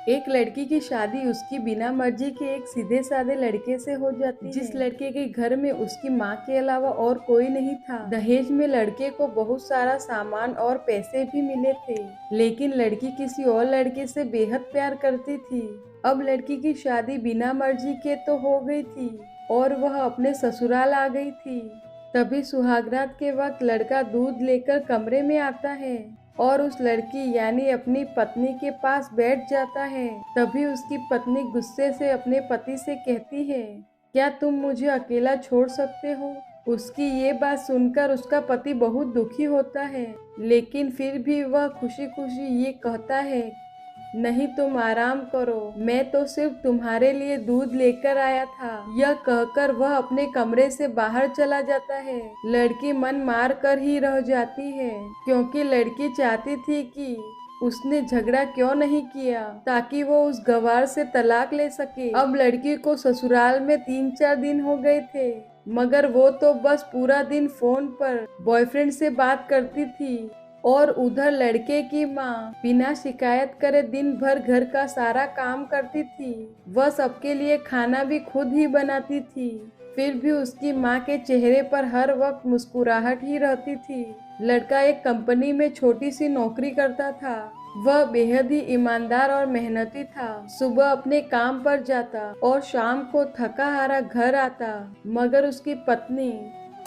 एक लड़की की शादी उसकी बिना मर्जी के एक सीधे साधे लड़के से हो जाती है, जिस लड़के के घर में उसकी माँ के अलावा और कोई नहीं था। दहेज में लड़के को बहुत सारा सामान और पैसे भी मिले थे, लेकिन लड़की किसी और लड़के से बेहद प्यार करती थी। अब लड़की की शादी बिना मर्जी के तो हो गई थी और वह अपने ससुराल आ गई थी। तभी सुहागरात के वक्त लड़का दूध लेकर कमरे में आता है और उस लड़की यानी अपनी पत्नी के पास बैठ जाता है। तभी उसकी पत्नी गुस्से से अपने पति से कहती है, क्या तुम मुझे अकेला छोड़ सकते हो? उसकी ये बात सुनकर उसका पति बहुत दुखी होता है, लेकिन फिर भी वह खुशी खुशी ये कहता है, नहीं तुम आराम करो, मैं तो सिर्फ तुम्हारे लिए दूध लेकर आया था। यह कहकर वह अपने कमरे से बाहर चला जाता है। लड़की मन मार कर ही रह जाती है, क्योंकि लड़की चाहती थी कि उसने झगड़ा क्यों नहीं किया ताकि वो उस गवार से तलाक ले सके। अब लड़की को ससुराल में 3-4 दिन हो गए थे, मगर वो तो बस पूरा दिन फोन पर बॉयफ्रेंड से बात करती थी और उधर लड़के की माँ बिना शिकायत करे दिन भर घर का सारा काम करती थी। वह सबके लिए खाना भी खुद ही बनाती थी। फिर भी उसकी माँ के चेहरे पर हर वक्त मुस्कुराहट ही रहती थी। लड़का एक कंपनी में छोटी सी नौकरी करता था। वह बेहद ही ईमानदार और मेहनती था। सुबह अपने काम पर जाता और शाम को थका हारा घर आता, मगर उसकी पत्नी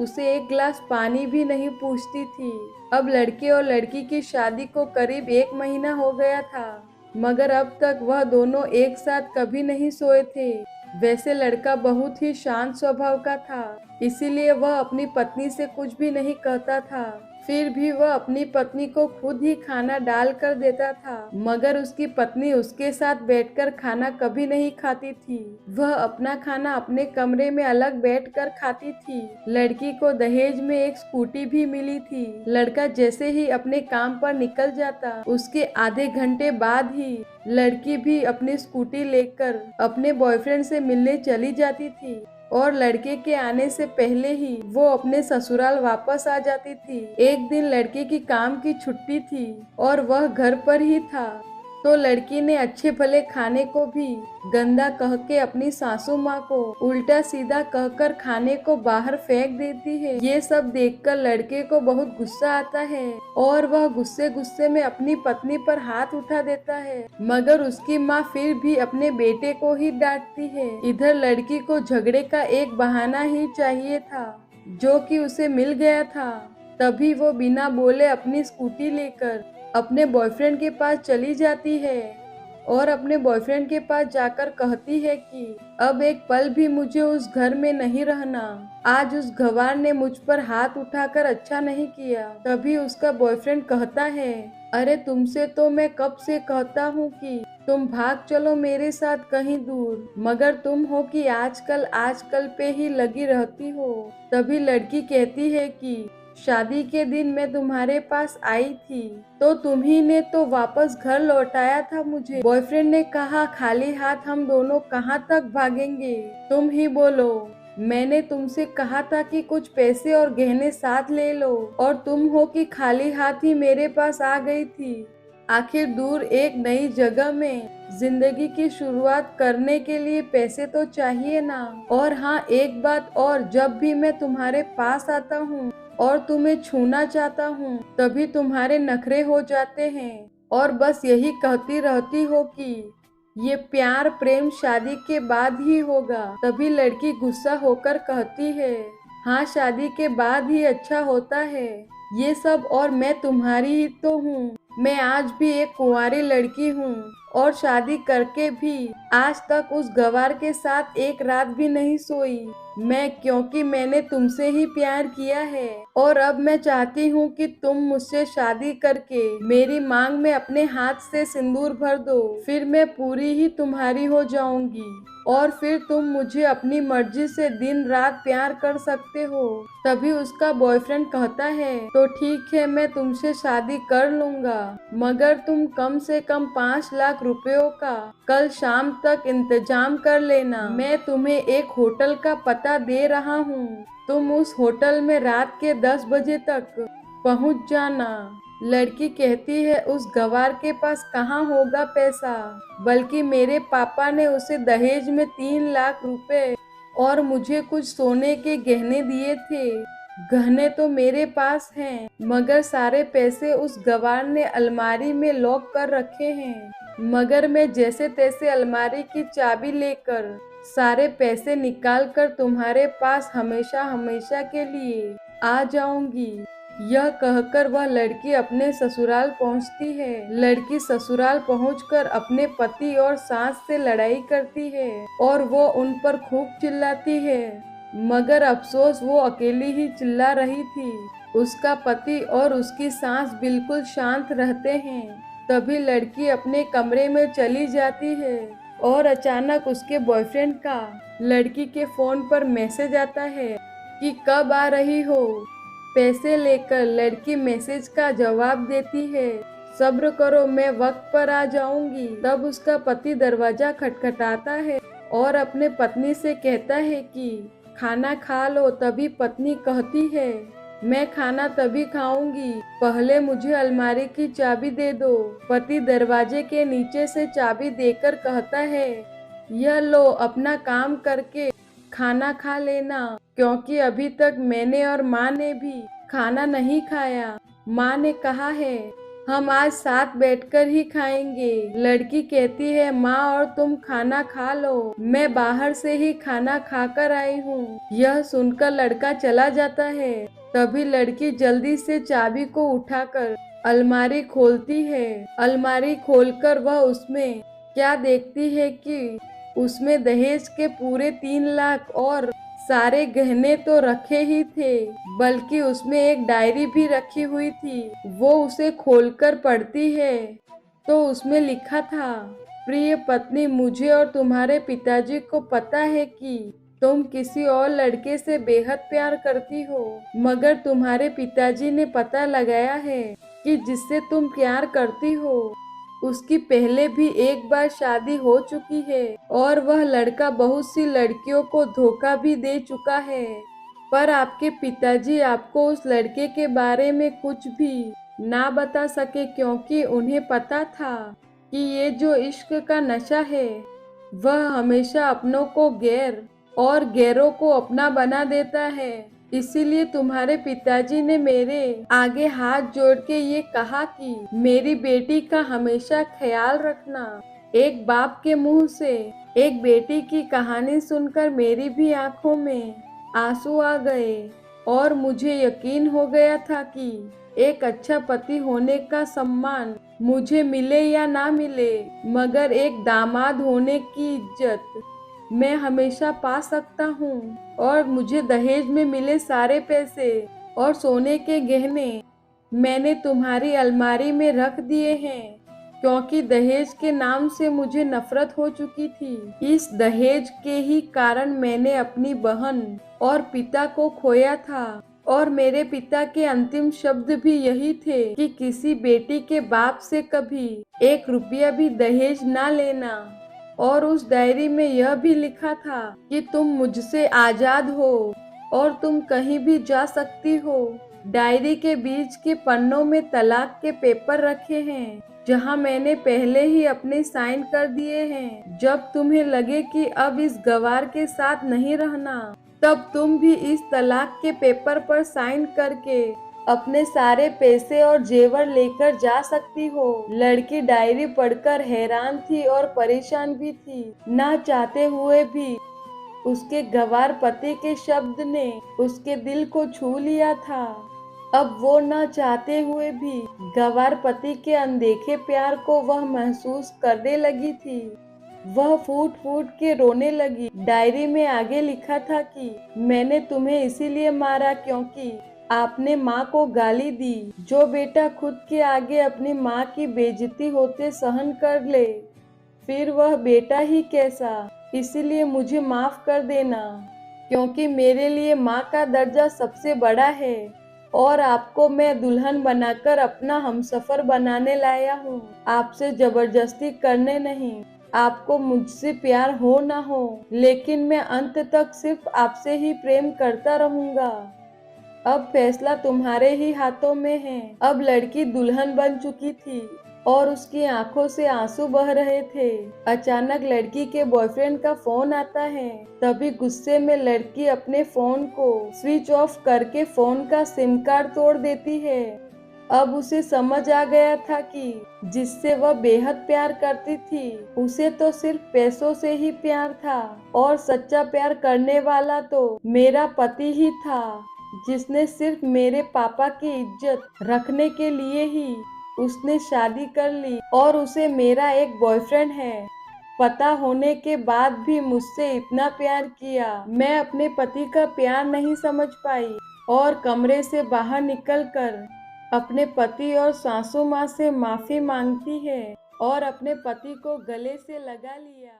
उसे एक गिलास पानी भी नहीं पूछती थी। अब लड़के और लड़की की शादी को करीब 1 महीना हो गया था, मगर अब तक वह दोनों एक साथ कभी नहीं सोए थे। वैसे लड़का बहुत ही शांत स्वभाव का था, इसीलिए वह अपनी पत्नी से कुछ भी नहीं कहता था। फिर भी वह अपनी पत्नी को खुद ही खाना डाल कर देता था, मगर उसकी पत्नी उसके साथ बैठकर खाना कभी नहीं खाती थी। वह अपना खाना अपने कमरे में अलग बैठकर खाती थी। लड़की को दहेज में एक स्कूटी भी मिली थी। लड़का जैसे ही अपने काम पर निकल जाता, उसके आधे घंटे बाद ही लड़की भी अपनी स्कूटी लेकर अपने बॉयफ्रेंड से मिलने चली जाती थी और लड़के के आने से पहले ही वो अपने ससुराल वापस आ जाती थी। एक दिन लड़के की काम की छुट्टी थी और वह घर पर ही था, तो लड़की ने अच्छे भले खाने को भी गंदा कह के अपनी सासू माँ को उल्टा सीधा कहकर खाने को बाहर फेंक देती है। ये सब देखकर लड़के को बहुत गुस्सा आता है और वह गुस्से गुस्से में अपनी पत्नी पर हाथ उठा देता है, मगर उसकी माँ फिर भी अपने बेटे को ही डांटती है। इधर लड़की को झगड़े का एक बहाना ही चाहिए था, जो कि उसे मिल गया था। तभी वो बिना बोले अपनी स्कूटी लेकर अपने बॉयफ्रेंड के पास चली जाती है और अपने बॉयफ्रेंड के पास जाकर कहती है कि अब एक पल भी मुझे उस घर में नहीं रहना। आज उस गंवार ने मुझ पर हाथ उठाकर अच्छा नहीं किया। तभी उसका बॉयफ्रेंड कहता है, अरे तुमसे तो मैं कब से कहता हूँ कि तुम भाग चलो मेरे साथ कहीं दूर, मगर तुम हो कि आजकल पे ही लगी रहती हो। तभी लड़की कहती है कि शादी के दिन मैं तुम्हारे पास आई थी तो तुम्ही ने तो वापस घर लौटाया था मुझे। बॉयफ्रेंड ने कहा, खाली हाथ हम दोनों कहाँ तक भागेंगे, तुम ही बोलो। मैंने तुमसे कहा था कि कुछ पैसे और गहने साथ ले लो और तुम हो कि खाली हाथ ही मेरे पास आ गई थी। आखिर दूर एक नई जगह में जिंदगी की शुरुआत करने के लिए पैसे तो चाहिए ना। और हाँ, एक बात और, जब भी मैं तुम्हारे पास आता हूँ और तुम्हें छूना चाहता हूँ तभी तुम्हारे नखरे हो जाते हैं और बस यही कहती रहती हो कि ये प्यार प्रेम शादी के बाद ही होगा। तभी लड़की गुस्सा होकर कहती है, हाँ शादी के बाद ही अच्छा होता है ये सब, और मैं तुम्हारी ही तो हूँ। मैं आज भी एक कुंवारी लड़की हूँ और शादी करके भी आज तक उस गंवार के साथ एक रात भी नहीं सोई मैं, क्योंकि मैंने तुमसे ही प्यार किया है और अब मैं चाहती हूँ कि तुम मुझसे शादी करके मेरी मांग में अपने हाथ से सिंदूर भर दो, फिर मैं पूरी ही तुम्हारी हो जाऊंगी और फिर तुम मुझे अपनी मर्जी से दिन रात प्यार कर सकते हो। तभी उसका बॉयफ्रेंड कहता है, तो ठीक है मैं तुमसे शादी कर लूंगा, मगर तुम कम से कम 5 लाख रुपयों का कल शाम तक इंतजाम कर लेना। मैं तुम्हें एक होटल का पता दे रहा हूँ, तुम उस होटल में रात के 10 बजे तक पहुंच जाना। लड़की कहती है उस गवार के पास कहाँ होगा पैसा, बल्कि मेरे पापा ने उसे दहेज में 3 लाख रुपए और मुझे कुछ सोने के गहने दिए थे। गहने तो मेरे पास हैं, मगर सारे पैसे उस गवार ने अलमारी में लॉक कर रखे हैं। मगर मैं जैसे तैसे अलमारी की चाबी लेकर सारे पैसे निकाल कर तुम्हारे पास हमेशा हमेशा के लिए आ जाऊंगी। यह कहकर वह लड़की अपने ससुराल पहुंचती है। लड़की ससुराल पहुंचकर अपने पति और सास से लड़ाई करती है और वो उन पर खूब चिल्लाती है, मगर अफसोस वो अकेली ही चिल्ला रही थी। उसका पति और उसकी सास बिल्कुल शांत रहते हैं। तभी लड़की अपने कमरे में चली जाती है और अचानक उसके बॉयफ्रेंड का लड़की के फोन पर मैसेज आता है कि कब आ रही हो पैसे लेकर। लड़की मैसेज का जवाब देती है, सब्र करो मैं वक्त पर आ जाऊंगी। तब उसका पति दरवाजा खटखटाता है और अपने पत्नी से कहता है कि खाना खा लो। तभी पत्नी कहती है, मैं खाना तभी खाऊंगी, पहले मुझे अलमारी की चाबी दे दो। पति दरवाजे के नीचे से चाबी देकर कहता है, यह लो, अपना काम करके खाना खा लेना, क्योंकि अभी तक मैंने और माँ ने भी खाना नहीं खाया। माँ ने कहा है हम आज साथ बैठकर ही खाएंगे। लड़की कहती है, माँ और तुम खाना खा लो, मैं बाहर से ही खाना खाकर आई हूँ। यह सुनकर लड़का चला जाता है। तभी लड़की जल्दी से चाबी को उठाकर अलमारी खोलती है। अलमारी खोलकर वह उसमें क्या देखती है कि उसमें दहेज के पूरे 3 लाख और सारे गहने तो रखे ही थे, बल्कि उसमें एक डायरी भी रखी हुई थी। वो उसे खोलकर पढ़ती है तो उसमें लिखा था, प्रिय पत्नी, मुझे और तुम्हारे पिताजी को पता है कि तुम किसी और लड़के से बेहद प्यार करती हो, मगर तुम्हारे पिताजी ने पता लगाया है कि जिससे तुम प्यार करती हो उसकी पहले भी एक बार शादी हो चुकी है और वह लड़का बहुत सी लड़कियों को धोखा भी दे चुका है। पर आपके पिताजी आपको उस लड़के के बारे में कुछ भी ना बता सके, क्योंकि उन्हें पता था कि ये जो इश्क का नशा है वह हमेशा अपनों को गैर और गैरों को अपना बना देता है। इसीलिए तुम्हारे पिताजी ने मेरे आगे हाथ जोड़ के ये कहा कि मेरी बेटी का हमेशा ख्याल रखना। एक बाप के मुंह से एक बेटी की कहानी सुनकर मेरी भी आंखों में आंसू आ गए और मुझे यकीन हो गया था कि एक अच्छा पति होने का सम्मान मुझे मिले या ना मिले, मगर एक दामाद होने की इज्जत मैं हमेशा पा सकता हूँ। और मुझे दहेज में मिले सारे पैसे और सोने के गहने मैंने तुम्हारी अलमारी में रख दिए हैं, क्योंकि दहेज के नाम से मुझे नफरत हो चुकी थी। इस दहेज के ही कारण मैंने अपनी बहन और पिता को खोया था और मेरे पिता के अंतिम शब्द भी यही थे कि किसी बेटी के बाप से कभी 1 रुपया भी दहेज ना लेना। और उस डायरी में यह भी लिखा था कि तुम मुझसे आजाद हो और तुम कहीं भी जा सकती हो। डायरी के बीच के पन्नों में तलाक के पेपर रखे हैं, जहां मैंने पहले ही अपने साइन कर दिए हैं। जब तुम्हें लगे कि अब इस गवार के साथ नहीं रहना, तब तुम भी इस तलाक के पेपर पर साइन करके अपने सारे पैसे और जेवर लेकर जा सकती हो। लड़की डायरी पढ़कर हैरान थी और परेशान भी थी। ना चाहते हुए भी उसके गवार पति के शब्द ने उसके दिल को छू लिया था। अब वो न चाहते हुए भी गवार पति के अनदेखे प्यार को वह महसूस करने लगी थी। वह फूट फूट के रोने लगी। डायरी में आगे लिखा था कि मैंने तुम्हें इसीलिए मारा क्योंकि आपने माँ को गाली दी। जो बेटा खुद के आगे अपनी माँ की बेइज्जती होते सहन कर ले, फिर वह बेटा ही कैसा। इसीलिए मुझे माफ कर देना, क्योंकि मेरे लिए माँ का दर्जा सबसे बड़ा है और आपको मैं दुल्हन बनाकर अपना हमसफर बनाने लाया हूँ। आपसे जबरदस्ती करने नहीं। आपको मुझसे प्यार हो ना हो, लेकिन मैं अंत तक सिर्फ आपसे ही प्रेम करता रहूंगा। अब फैसला तुम्हारे ही हाथों में है। अब लड़की दुल्हन बन चुकी थी और उसकी आंखों से आंसू बह रहे थे। अचानक लड़की के बॉयफ्रेंड का फोन आता है। तभी गुस्से में लड़की अपने फोन को स्विच ऑफ करके फोन का सिम कार्ड तोड़ देती है। अब उसे समझ आ गया था कि जिससे वह बेहद प्यार करती थी उसे तो सिर्फ पैसों से ही प्यार था, और सच्चा प्यार करने वाला तो मेरा पति ही था, जिसने सिर्फ मेरे पापा की इज्जत रखने के लिए ही उसने शादी कर ली और उसे मेरा एक बॉयफ्रेंड है पता होने के बाद भी मुझसे इतना प्यार किया। मैं अपने पति का प्यार नहीं समझ पाई और कमरे से बाहर निकलकर अपने पति और सासू माँ से माफी मांगती है और अपने पति को गले से लगा लिया।